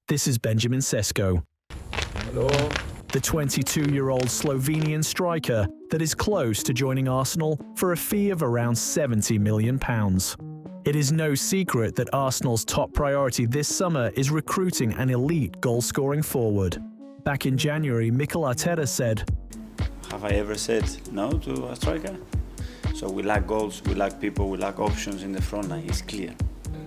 This is Benjamin Sesko. Hello. The 22-year-old Slovenian striker that is close to joining Arsenal for a fee of around £70 million. It is no secret that Arsenal's top priority this summer is recruiting an elite goal-scoring forward. Back in January, Mikel Arteta said, Have I ever said no to a striker? So we lack goals, we lack people, we lack options in the front line, it's clear.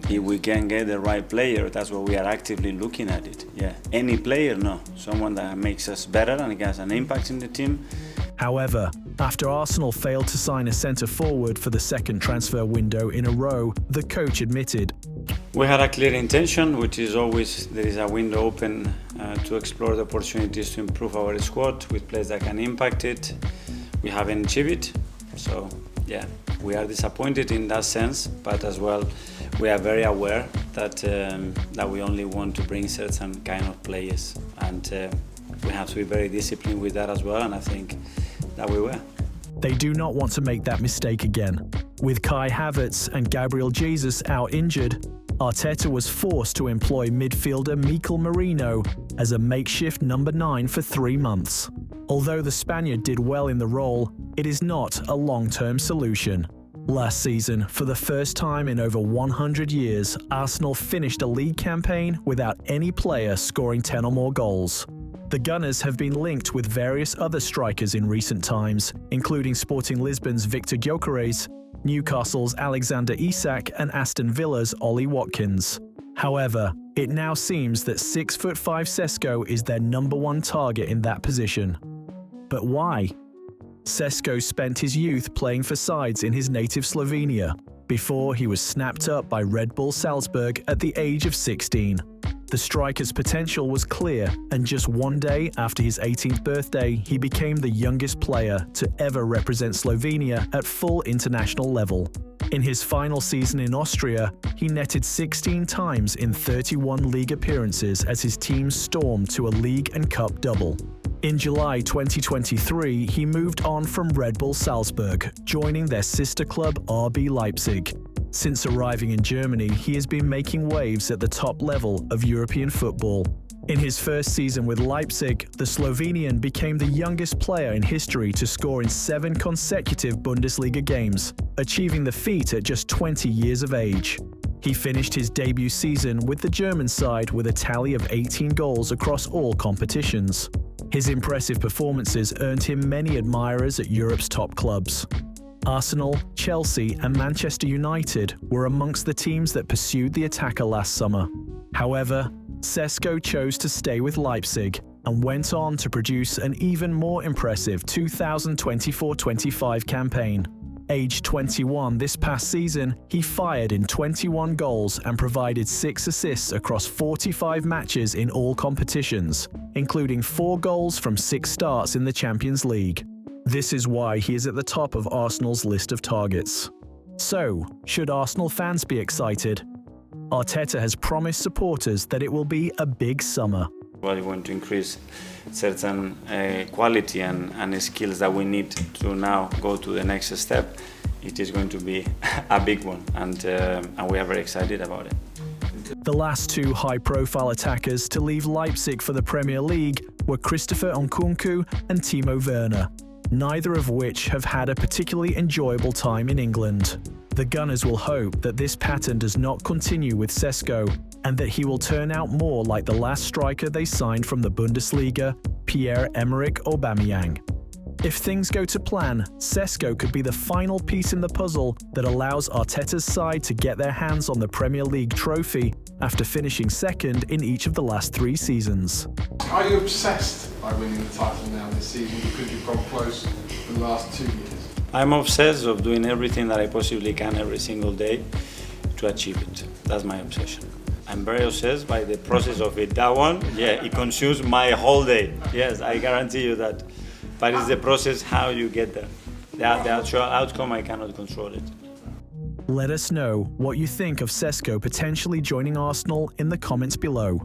If we can get the right player, that's what we are actively looking at it. Yeah, any player, no. Someone that makes us better and has an impact in the team. However, after Arsenal failed to sign a centre-forward for the second transfer window in a row, the coach admitted, We had a clear intention, which is always there is a window open to explore the opportunities to improve our squad with players that can impact it. We haven't achieved it, so yeah, we are disappointed in that sense, but as well, we are very aware that that we only want to bring certain kind of players, and we have to be very disciplined with that as well, and I think that we were. They do not want to make that mistake again. With Kai Havertz and Gabriel Jesus out injured, Arteta was forced to employ midfielder Mikel Merino as a makeshift number 9 for 3 months. Although the Spaniard did well in the role, it is not a long-term solution. Last season, for the first time in over 100 years, Arsenal finished a league campaign without any player scoring 10 or more goals. The Gunners have been linked with various other strikers in recent times, including Sporting Lisbon's Victor Gyökeres, Newcastle's Alexander Isak and Aston Villa's Ollie Watkins. However, it now seems that 6'5" Sesko is their number one target in that position. But why? Sesko spent his youth playing for sides in his native Slovenia, before he was snapped up by Red Bull Salzburg at the age of 16. The striker's potential was clear, and just one day after his 18th birthday, he became the youngest player to ever represent Slovenia at full international level. In his final season in Austria, he netted 16 times in 31 league appearances as his team stormed to a league and cup double. In July 2023, he moved on from Red Bull Salzburg, joining their sister club RB Leipzig. Since arriving in Germany, he has been making waves at the top level of European football. In his first season with Leipzig, the Slovenian became the youngest player in history to score in 7 consecutive Bundesliga games, achieving the feat at just 20 years of age. He finished his debut season with the German side with a tally of 18 goals across all competitions. His impressive performances earned him many admirers at Europe's top clubs. Arsenal, Chelsea and Manchester United were amongst the teams that pursued the attacker last summer. However, Sesko chose to stay with Leipzig and went on to produce an even more impressive 2024-25 campaign. Aged 21 this past season, he fired in 21 goals and provided 6 assists across 45 matches in all competitions, including 4 goals from 6 starts in the Champions League. This is why he is at the top of Arsenal's list of targets. So, should Arsenal fans be excited? Arteta has promised supporters that it will be a big summer. Well, we want to increase certain quality and skills that we need to now go to the next step. It is going to be a big one, and we are very excited about it. The last 2 high-profile attackers to leave Leipzig for the Premier League were Christopher Nkunku and Timo Werner, neither of which have had a particularly enjoyable time in England. The Gunners will hope that this pattern does not continue with Sesko, and that he will turn out more like the last striker they signed from the Bundesliga, Pierre-Emerick Aubameyang. If things go to plan, Sesko could be the final piece in the puzzle that allows Arteta's side to get their hands on the Premier League trophy after finishing second in each of the last 3 seasons. Are you obsessed by winning the title now this season because you've gone close for the last 2 years? I'm obsessed of doing everything that I possibly can every single day to achieve it. That's my obsession. I'm very obsessed by the process of it. That one, yeah, it consumes my whole day. Yes, I guarantee you that. But it's the process how you get there. The actual outcome, I cannot control it. Let us know what you think of Sesko potentially joining Arsenal in the comments below.